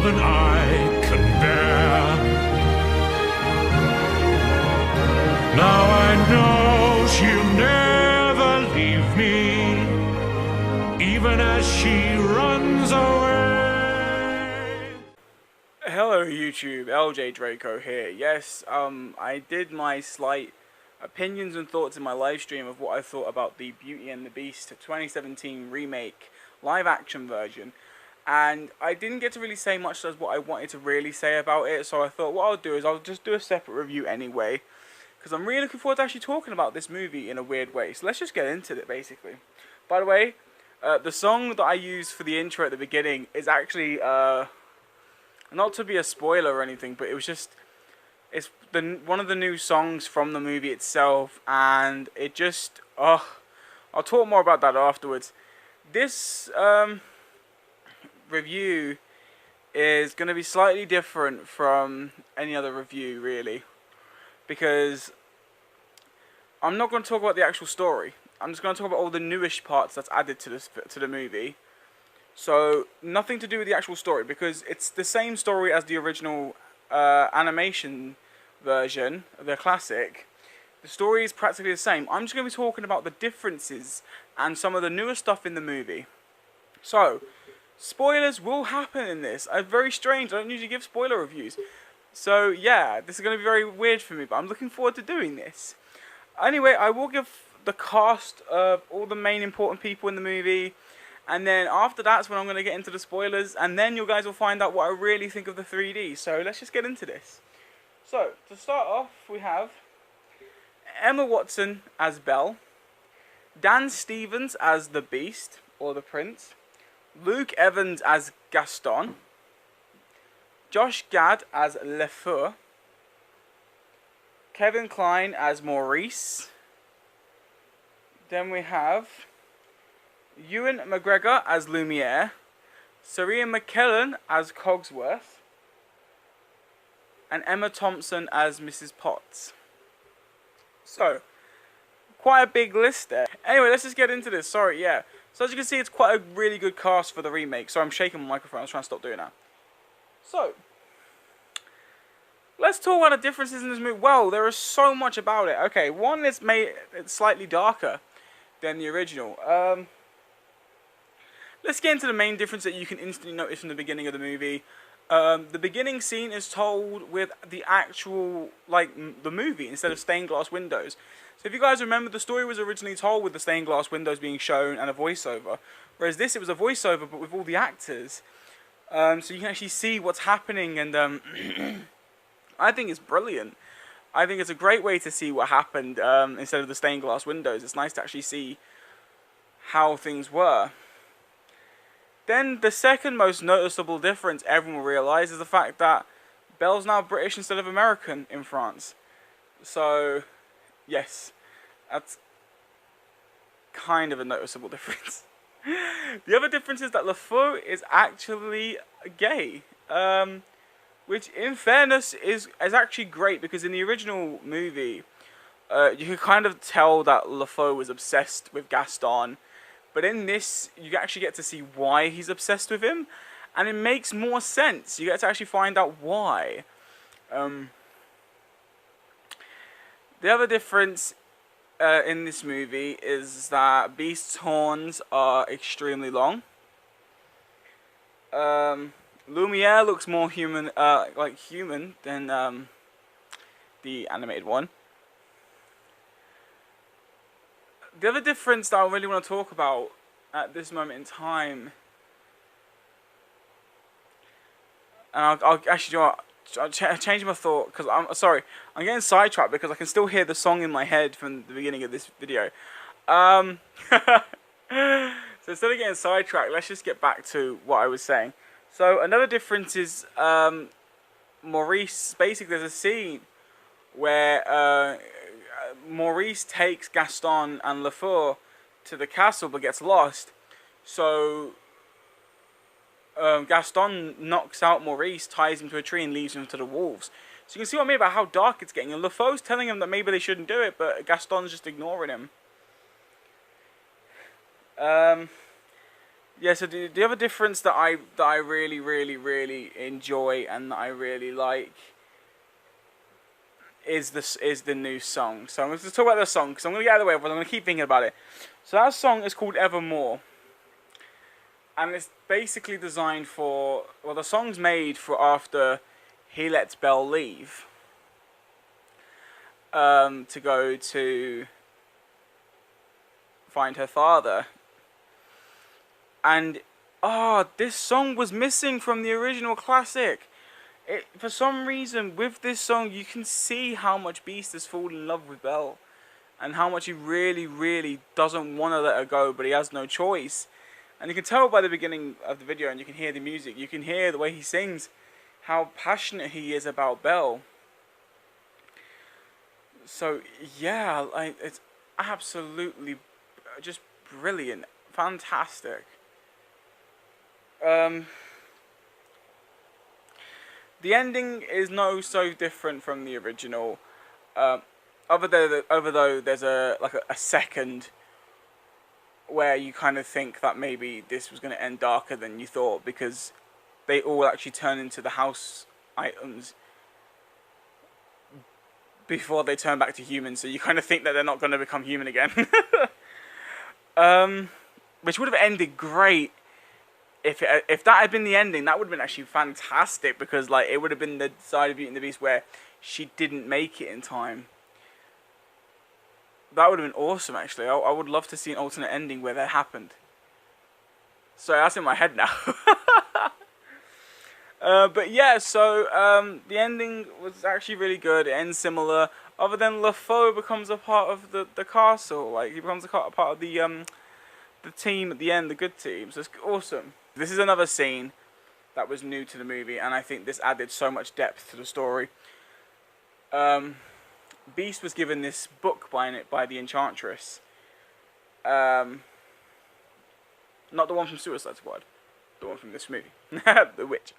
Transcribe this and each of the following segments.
than I can bear. Now I know she'll never leave me, even as she runs away. Hello YouTube, LJ Draco here. Yes, I did my slight opinions and thoughts in my live stream of what I thought about the Beauty and the Beast 2017 remake live action version, and I didn't get to really say much as what I wanted to really say about it, so I thought what I'll do is I'll just do a separate review anyway, because I'm really looking forward to actually talking about this movie in a weird way. So let's just get into it basically. By the way, the song that I used for the intro at the beginning is actually not to be a spoiler or anything, but it's one of the new songs from the movie itself, and it just, I'll talk more about that afterwards. This review is going to be slightly different from any other review, really, because I'm not going to talk about the actual story. I'm just going to talk about all the newish parts that's added to the movie. So nothing to do with the actual story, because it's the same story as the original animation version, the classic. The story is practically the same. I'm just going to be talking about the differences and some of the newer stuff in the movie. So, spoilers will happen in this. Very strange. I don't usually give spoiler reviews. So yeah, this is going to be very weird for me, but I'm looking forward to doing this. Anyway, I will give the cast of all the main important people in the movie, and then after that's when I'm going to get into the spoilers, and then you guys will find out what I really think of the 3D. So let's just get into this. So, to start off, we have Emma Watson as Belle, Dan Stevens as the Beast, or the Prince, Luke Evans as Gaston, Josh Gad as Le Fou, Kevin Kline as Maurice. Then we have Ewan McGregor as Lumiere, Sarah McKellen as Cogsworth, and Emma Thompson as Mrs. Potts. So, quite a big list there. Anyway, let's just get into this. Sorry, yeah. So as you can see, it's quite a really good cast for the remake. So I'm shaking my microphone. I was trying to stop doing that. So, let's talk about the differences in this movie. Well, there is so much about it. Okay, one is it's slightly darker than the original. Let's get into the main difference that you can instantly notice from the beginning of the movie. The beginning scene is told with the actual, the movie, instead of stained glass windows. So if you guys remember, the story was originally told with the stained glass windows being shown and a voiceover. Whereas this, it was a voiceover, but with all the actors. So you can actually see what's happening, and I think it's brilliant. I think it's a great way to see what happened instead of the stained glass windows. It's nice to actually see how things were. Then the second most noticeable difference everyone will realise is the fact that Belle's now British instead of American in France. So, yes, that's kind of a noticeable difference. The other difference is that Le Fou is actually gay. Which, in fairness, is actually great, because in the original movie, you could kind of tell that Le Fou was obsessed with Gaston. But in this, you actually get to see why he's obsessed with him, and it makes more sense. You get to actually find out why. The other difference in this movie is that Beast's horns are extremely long. Lumiere looks more human, human than the animated one. The other difference that I really want to talk about at this moment in time, and I'll actually do I'll change my thought, because I'm sorry, I'm getting sidetracked because I can still hear the song in my head from the beginning of this video. So instead of getting sidetracked, let's just get back to what I was saying. So another difference is Maurice. Basically, there's a scene where Maurice takes Gaston and Le Fou to the castle but gets lost. So Gaston knocks out Maurice, ties him to a tree, and leaves him to the wolves. So you can see what I mean about how dark it's getting. And Le Fou's telling him that maybe they shouldn't do it, but Gaston's just ignoring him. Yeah, so the other difference that I really, really, really enjoy and that I really like is the new song. So I'm going to talk about the song because I'm going to get out of the way, but I'm going to keep thinking about it. So that song is called Evermore, and it's basically designed for, well, the song's made for after he lets Belle leave to go to find her father. And this song was missing from the original classic. For some reason, with this song, you can see how much Beast has fallen in love with Belle, and how much he really, really doesn't want to let her go, but he has no choice. And you can tell by the beginning of the video, and you can hear the music, you can hear the way he sings, how passionate he is about Belle. So yeah, like, it's absolutely just brilliant, fantastic. The ending is so different from the original. Although there's a second where you kind of think that maybe this was going to end darker than you thought, because they all actually turn into the house items before they turn back to humans. So you kind of think that they're not going to become human again. Which would have ended great. If that had been the ending, that would have been actually fantastic, because like it would have been the side of Beauty and the Beast where she didn't make it in time. That would have been awesome, actually. I would love to see an alternate ending where that happened. So that's in my head now. But yeah, so the ending was actually really good. It ends similar, other than LeFou becomes a part of the castle. Like, he becomes a part of the team at the end, the good team. So it's awesome. This is another scene that was new to the movie, and I think this added so much depth to the story. Beast was given this book by the Enchantress. Not the one from Suicide Squad, the one from this movie, the witch.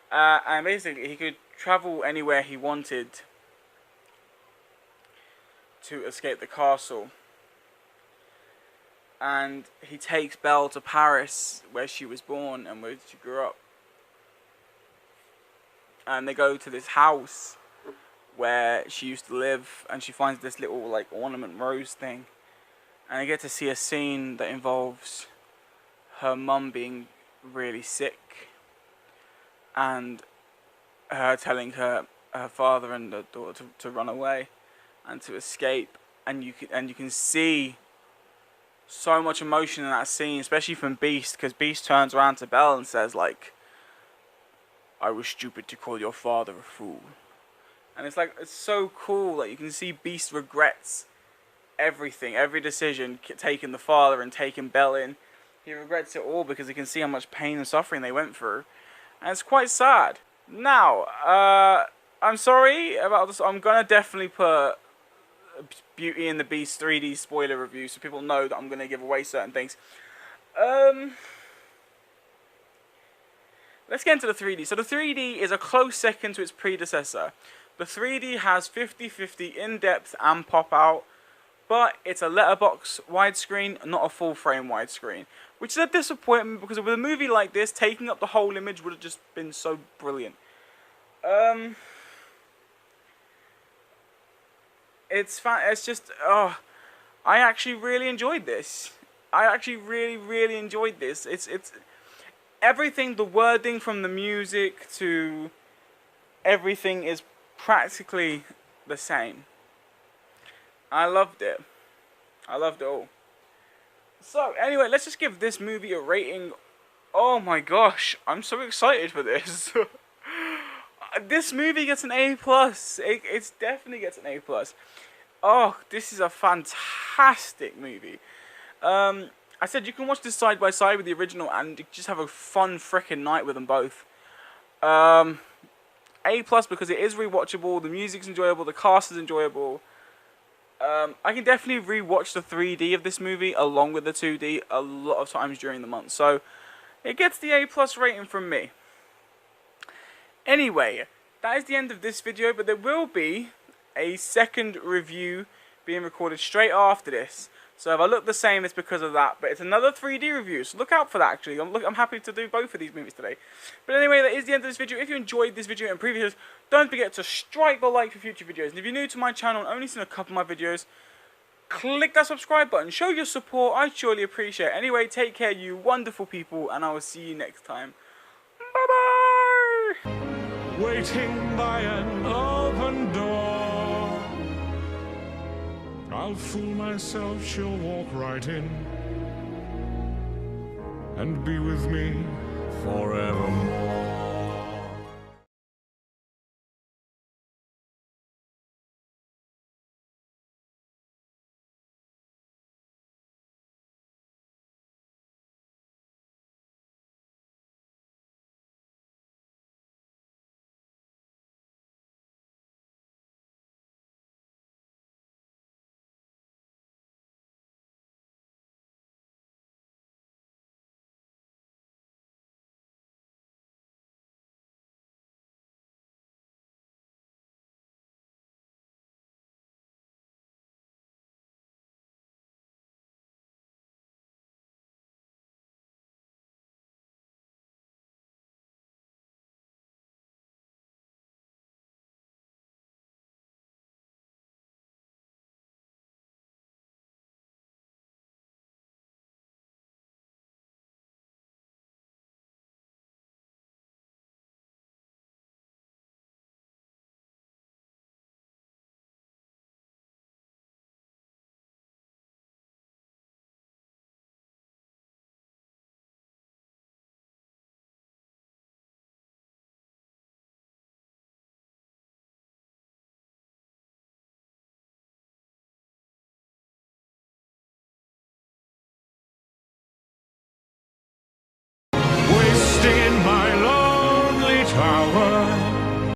And basically, he could travel anywhere he wanted to escape the castle. And he takes Belle to Paris, where she was born and where she grew up. And they go to this house where she used to live, and she finds this little like ornament rose thing. And I get to see a scene that involves her mum being really sick, and her telling her father and her daughter to run away and to escape. And you can see so much emotion in that scene, especially from Beast, because Beast turns around to Belle and says like, "I was stupid to call your father a fool." And it's like, it's so cool. Like, you can see Beast regrets everything, every decision, taking the father and taking Belle in. He regrets it all because he can see how much pain and suffering they went through, and it's quite sad. Now, I'm sorry about this. I'm gonna definitely put Beauty and the Beast 3D spoiler review, so people know that I'm going to give away certain things. Let's get into the 3D. So the 3D is a close second to its predecessor. The 3D has 50/50 in-depth and pop-out, but it's a letterbox widescreen, not a full-frame widescreen, which is a disappointment, because with a movie like this, taking up the whole image would have just been so brilliant. It's just, I actually really enjoyed this. I actually really enjoyed this. It's everything, the wording from the music to everything is practically the same. I loved it. I loved it all. So anyway, let's just give this movie a rating. Oh my gosh, I'm so excited for this. This movie gets an A+. It definitely gets an A+. Oh, this is a fantastic movie. I said you can watch this side by side with the original and just have a fun frickin' night with them both. A+ because it is rewatchable, the music's enjoyable, the cast is enjoyable. I can definitely rewatch the 3D of this movie along with the 2D a lot of times during the month. So it gets the A+ rating from me. Anyway, that is the end of this video, but there will be a second review being recorded straight after this. So if I look the same, it's because of that. But it's another 3D review, so look out for that, actually. I'm happy to do both of these movies today. But anyway, that is the end of this video. If you enjoyed this video and previous videos, don't forget to strike the like for future videos. And if you're new to my channel and only seen a couple of my videos, click that subscribe button. Show your support. I surely appreciate it. Anyway, take care, you wonderful people, and I will see you next time. Bye-bye! Waiting by an open door. I'll fool myself, she'll walk right in and be with me forevermore. Wasting in my lonely tower.